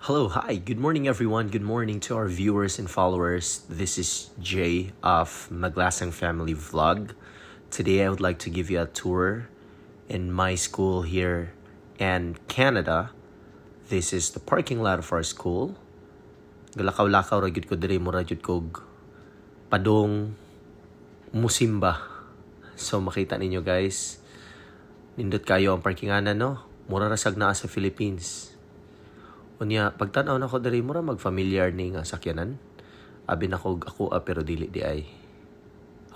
Hello, hi, good morning everyone. Good morning to our viewers and followers. This is Jay of Maglasang Family Vlog. Today I would like to give you a tour in my school here in Canada. This is the parking lot of our school. Galakaw-lakaw ra gyud ko diri, mura gyud kog padong musimba. So makita ninyo guys, nindot kayo ang parkinganan no. Mura ra sag naa sa Philippines. Unya, pagtanaw na ko diri mura mag-familiar ni nga sakyanan. Abi na ko ako pero dili di ay.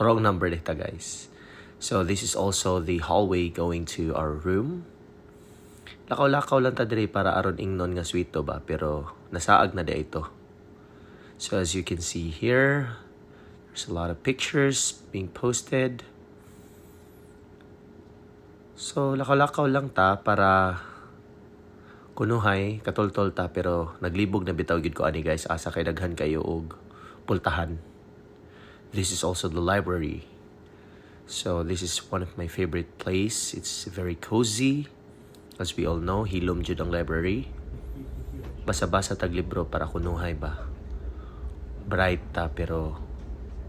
Wrong number dita guys. So this is also the hallway going to our room. Lakaw-lakaw lang ta diri para aron ingnon nga sweet to ba, pero nasaag na di ito. So as you can see here, there's a lot of pictures being posted. So lakaw-lakaw lang ta para kunuhay, katol-tol ta, pero naglibog na bitaw gid ko ani guys, asa kay daghan kayo og pultahan. This is also the library. So this is one of my favorite place. It's very cozy. As we all know, hilom jud ang library. Basa-basa tag libro para kunuhay ba. Bright ta pero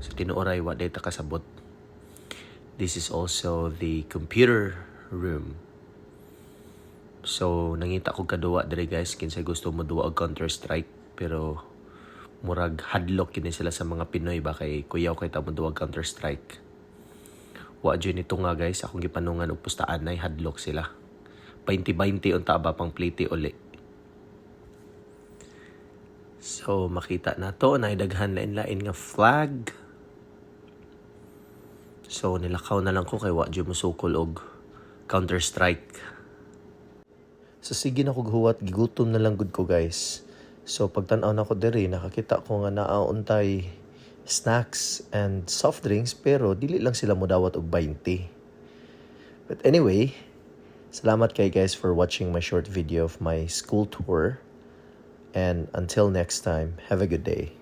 sa tinuoray wa day ta kasabot. This is also the computer room. So, nangita ko kaduwa diri guys, kinsay gusto mo duwa og Counter-Strike, pero murag hadlock kini sila sa mga Pinoy ba kay kuyaw kay ta mo duwa Counter-Strike. Wa jud nito nga guys, akong gipanungan og pustaan nay hadlock sila. 20-20 unta ba pang plate uli. So, makita na to na daghan lain-lain nga flag. So, nilakaw na lang ko kay wa jud mo sukol og Counter-Strike. So sige na kog huwat, gigutom na lang gud ko guys. So pagtan-aw na ko diri, nakakita ko nga naauntay snacks and soft drinks pero dili lang sila modawat og 20. But anyway, salamat kay guys for watching my short video of my school tour. And until next time, have a good day.